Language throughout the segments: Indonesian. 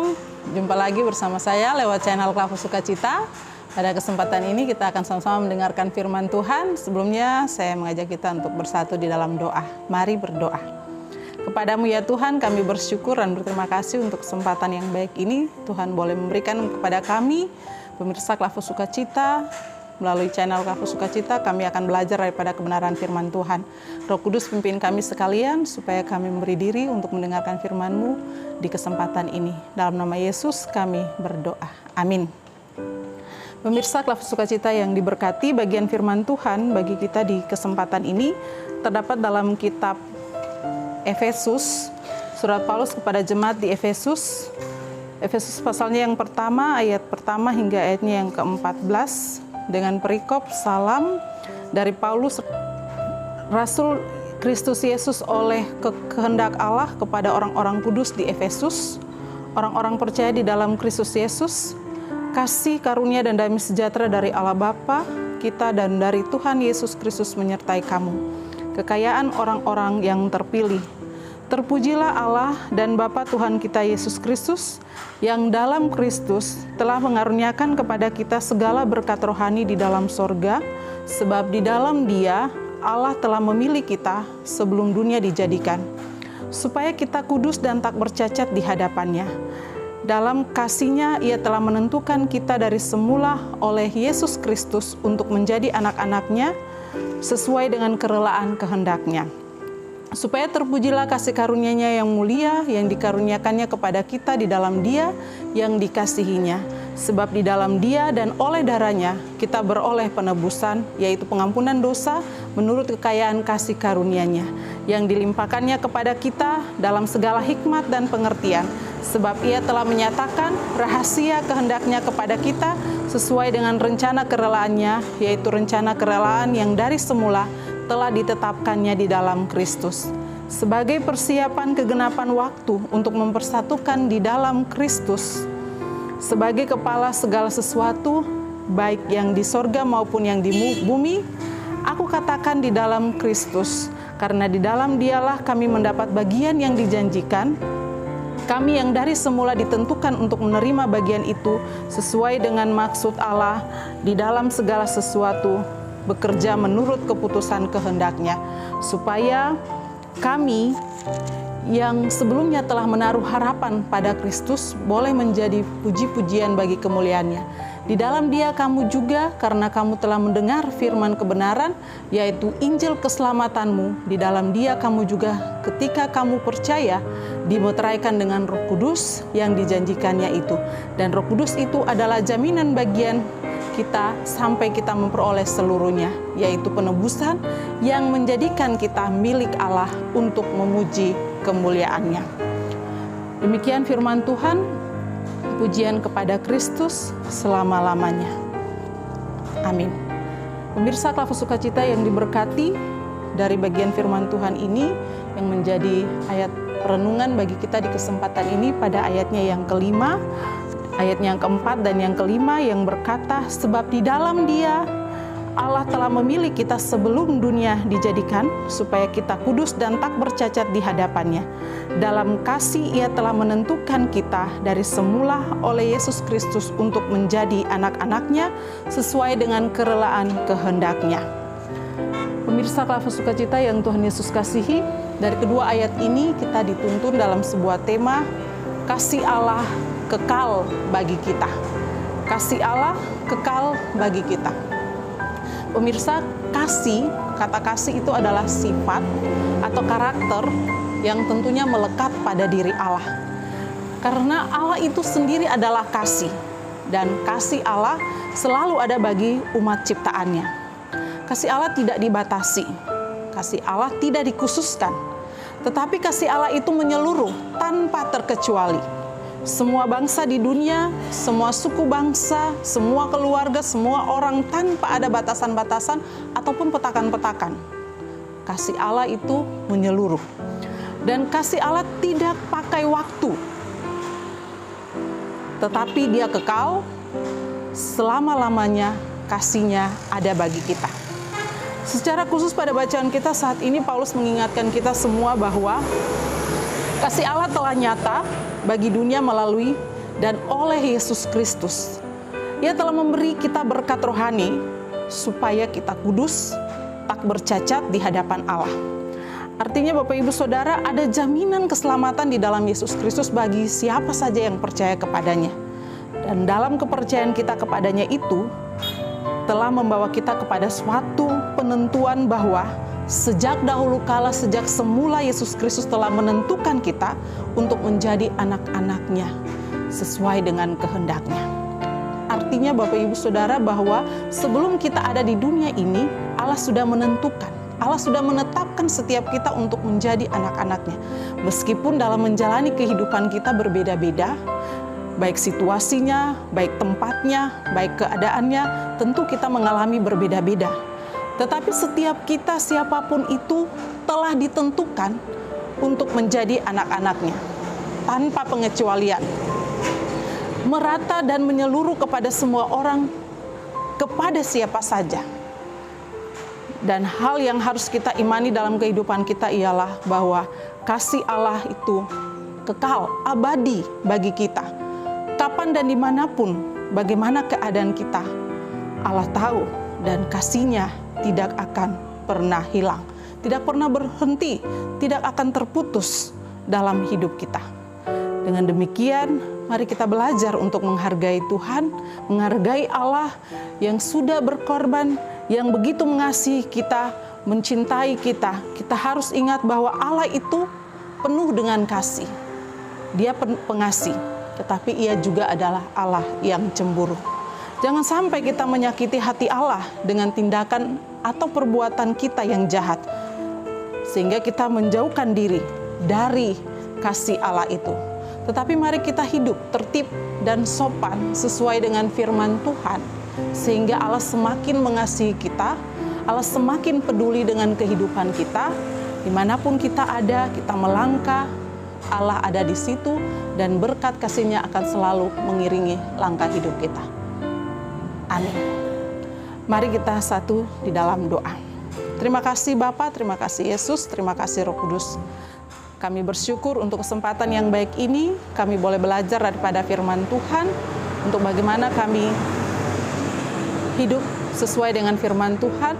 Shalom, jumpa lagi bersama saya lewat channel Klavo Sukacita. Pada kesempatan ini kita akan sama-sama mendengarkan firman Tuhan. Sebelumnya saya mengajak kita untuk bersatu di dalam doa. Mari berdoa. Kepadamu ya Tuhan, kami bersyukur dan berterima kasih untuk kesempatan yang baik ini. Tuhan boleh memberikan kepada kami, pemirsa Klavo Sukacita. Melalui channel Klavo Sukacita, kami akan belajar daripada kebenaran firman Tuhan. Roh Kudus pimpin kami sekalian, supaya kami memberi diri untuk mendengarkan firman-Mu di kesempatan ini. Dalam nama Yesus kami berdoa. Amin. Pemirsa Klavo Sukacita yang diberkati, bagian firman Tuhan bagi kita di kesempatan ini terdapat dalam kitab Efesus, surat Paulus kepada jemaat di Efesus. Efesus pasalnya yang pertama, ayat pertama hingga ayatnya yang ke-14. Dengan perikop salam dari Paulus, Rasul Kristus Yesus oleh kehendak Allah kepada orang-orang kudus di Efesus, orang-orang percaya di dalam Kristus Yesus, kasih karunia dan damai sejahtera dari Allah Bapa kita dan dari Tuhan Yesus Kristus menyertai kamu. Kekayaan orang-orang yang terpilih. Terpujilah Allah dan Bapa Tuhan kita Yesus Kristus, yang dalam Kristus telah mengaruniakan kepada kita segala berkat rohani di dalam sorga, sebab di dalam Dia Allah telah memilih kita sebelum dunia dijadikan, supaya kita kudus dan tak bercacat di hadapan-Nya. Dalam kasih-Nya Ia telah menentukan kita dari semula oleh Yesus Kristus untuk menjadi anak-anak-Nya sesuai dengan kerelaan kehendak-Nya. Supaya terpujilah kasih karunia-Nya yang mulia yang dikaruniakannya kepada kita di dalam Dia yang dikasihinya. Sebab di dalam Dia dan oleh darah-Nya kita beroleh penebusan, yaitu pengampunan dosa menurut kekayaan kasih karunia-Nya yang dilimpahkannya kepada kita dalam segala hikmat dan pengertian. Sebab Ia telah menyatakan rahasia kehendak-Nya kepada kita sesuai dengan rencana kerelaannya, yaitu rencana kerelaan yang dari semula telah ditetapkannya di dalam Kristus, sebagai persiapan kegenapan waktu untuk mempersatukan di dalam Kristus, sebagai kepala segala sesuatu, baik yang di sorga maupun yang di bumi. Aku katakan di dalam Kristus, karena di dalam Dialah kami mendapat bagian yang dijanjikan, kami yang dari semula ditentukan untuk menerima bagian itu sesuai dengan maksud Allah di dalam segala sesuatu, bekerja menurut keputusan kehendak-Nya, supaya kami yang sebelumnya telah menaruh harapan pada Kristus boleh menjadi puji-pujian bagi kemuliaan-Nya. Di dalam Dia kamu juga, karena kamu telah mendengar firman kebenaran, yaitu Injil keselamatanmu, di dalam Dia kamu juga ketika kamu percaya, dimeteraikan dengan Roh Kudus yang dijanjikannya itu. Dan Roh Kudus itu adalah jaminan bagian kita sampai kita memperoleh seluruhnya, yaitu penebusan yang menjadikan kita milik Allah untuk memuji kemuliaan-Nya. Demikian firman Tuhan, pujian kepada Kristus selama-lamanya. Amin. Pemirsa Klavo Sukacita yang diberkati, dari bagian firman Tuhan ini yang menjadi ayat renungan bagi kita di kesempatan ini pada ayatnya yang kelima, ayat yang keempat dan yang kelima yang berkata, sebab di dalam Dia Allah telah memilih kita sebelum dunia dijadikan, supaya kita kudus dan tak bercacat di hadapan-Nya. Dalam kasih Ia telah menentukan kita dari semula oleh Yesus Kristus untuk menjadi anak-anak-Nya sesuai dengan kerelaan kehendak-Nya. Pemirsa Klavo Sukacita yang Tuhan Yesus kasihi, dari kedua ayat ini kita dituntun dalam sebuah tema, kasih Allah kekal bagi kita. Kasih Allah kekal bagi kita. Pemirsa, kasih, kata kasih itu adalah sifat atau karakter yang tentunya melekat pada diri Allah. Karena Allah itu sendiri adalah kasih, dan kasih Allah selalu ada bagi umat ciptaannya. Kasih Allah tidak dibatasi, kasih Allah tidak dikhususkan, tetapi kasih Allah itu menyeluruh tanpa terkecuali. Semua bangsa di dunia, semua suku bangsa, semua keluarga, semua orang tanpa ada batasan-batasan ataupun petakan-petakan. Kasih Allah itu menyeluruh. Dan kasih Allah tidak pakai waktu. Tetapi Dia kekal, selama-lamanya kasih-Nya ada bagi kita. Secara khusus pada bacaan kita saat ini, Paulus mengingatkan kita semua bahwa kasih Allah telah nyata bagi dunia melalui dan oleh Yesus Kristus. Ia telah memberi kita berkat rohani supaya kita kudus, tak bercacat di hadapan Allah. Artinya Bapak Ibu Saudara, ada jaminan keselamatan di dalam Yesus Kristus bagi siapa saja yang percaya kepadanya. Dan dalam kepercayaan kita kepadanya itu, telah membawa kita kepada suatu penentuan bahwa sejak dahulu kala, sejak semula Yesus Kristus telah menentukan kita untuk menjadi anak-anaknya sesuai dengan kehendaknya. Artinya Bapak Ibu Saudara bahwa sebelum kita ada di dunia ini, Allah sudah menentukan, Allah sudah menetapkan setiap kita untuk menjadi anak-anaknya. Meskipun dalam menjalani kehidupan kita berbeda-beda, baik situasinya, baik tempatnya, baik keadaannya, tentu kita mengalami berbeda-beda. Tetapi setiap kita, siapapun itu, telah ditentukan untuk menjadi anak-anaknya, tanpa pengecualian. Merata dan menyeluruh kepada semua orang, kepada siapa saja. Dan hal yang harus kita imani dalam kehidupan kita ialah bahwa kasih Allah itu kekal, abadi bagi kita. Kapan dan dimanapun, bagaimana keadaan kita, Allah tahu, dan kasih-Nya tidak akan pernah hilang, tidak pernah berhenti, tidak akan terputus dalam hidup kita. Dengan demikian, mari kita belajar untuk menghargai Tuhan, menghargai Allah yang sudah berkorban, yang begitu mengasihi kita, mencintai kita. Kita harus ingat bahwa Allah itu penuh dengan kasih. Dia pengasih, tetapi Ia juga adalah Allah yang cemburu. Jangan sampai kita menyakiti hati Allah dengan tindakan atau perbuatan kita yang jahat, sehingga kita menjauhkan diri dari kasih Allah itu. Tetapi mari kita hidup tertib dan sopan sesuai dengan firman Tuhan, sehingga Allah semakin mengasihi kita, Allah semakin peduli dengan kehidupan kita. Dimanapun kita ada, kita melangkah, Allah ada di situ, dan berkat kasih-Nya akan selalu mengiringi langkah hidup kita. Amin. Mari kita satu di dalam doa. Terima kasih Bapa, terima kasih Yesus, terima kasih Roh Kudus. Kami bersyukur untuk kesempatan yang baik ini, kami boleh belajar daripada firman Tuhan, untuk bagaimana kami hidup sesuai dengan firman Tuhan,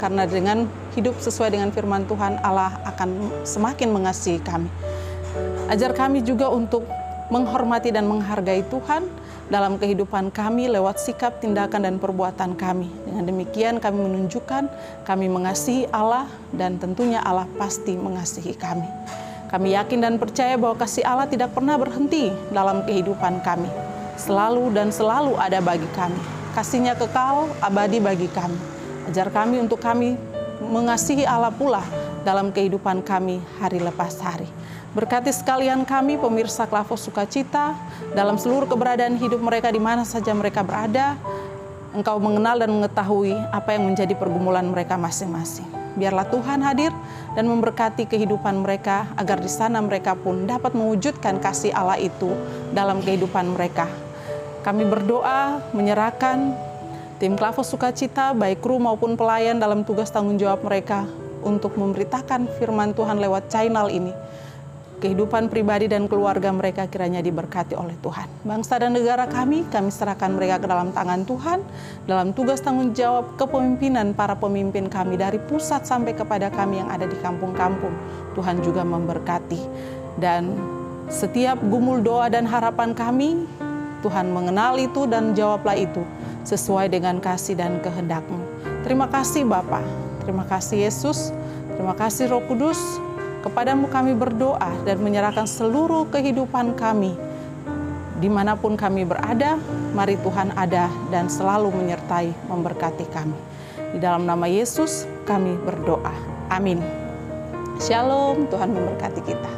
karena dengan hidup sesuai dengan firman Tuhan, Allah akan semakin mengasihi kami. Ajar kami juga untuk menghormati dan menghargai Tuhan dalam kehidupan kami lewat sikap, tindakan, dan perbuatan kami. Dengan demikian kami menunjukkan kami mengasihi Allah, dan tentunya Allah pasti mengasihi kami. Kami yakin dan percaya bahwa kasih Allah tidak pernah berhenti dalam kehidupan kami. Selalu dan selalu ada bagi kami. Kasih-Nya kekal, abadi bagi kami. Ajar kami untuk kami mengasihi Allah pula dalam kehidupan kami hari lepas hari. Berkati sekalian kami, pemirsa Klavos Sukacita, dalam seluruh keberadaan hidup mereka di mana saja mereka berada. Engkau mengenal dan mengetahui apa yang menjadi pergumulan mereka masing-masing. Biarlah Tuhan hadir dan memberkati kehidupan mereka, agar di sana mereka pun dapat mewujudkan kasih Allah itu dalam kehidupan mereka. Kami berdoa menyerahkan tim Klavos Sukacita, baik kru maupun pelayan dalam tugas tanggung jawab mereka untuk memberitakan firman Tuhan lewat channel ini. Kehidupan pribadi dan keluarga mereka kiranya diberkati oleh Tuhan. Bangsa dan negara kami serahkan mereka ke dalam tangan Tuhan, dalam tugas tanggung jawab kepemimpinan para pemimpin kami dari pusat sampai kepada kami yang ada di kampung-kampung. Tuhan juga memberkati. Dan setiap gumul doa dan harapan kami, Tuhan mengenal itu dan jawablah itu sesuai dengan kasih dan kehendak-Mu. Terima kasih Bapa, terima kasih Yesus, terima kasih Roh Kudus. Kepadamu kami berdoa dan menyerahkan seluruh kehidupan kami. Dimanapun kami berada, mari Tuhan ada dan selalu menyertai memberkati kami. Di dalam nama Yesus kami berdoa. Amin. Shalom, Tuhan memberkati kita.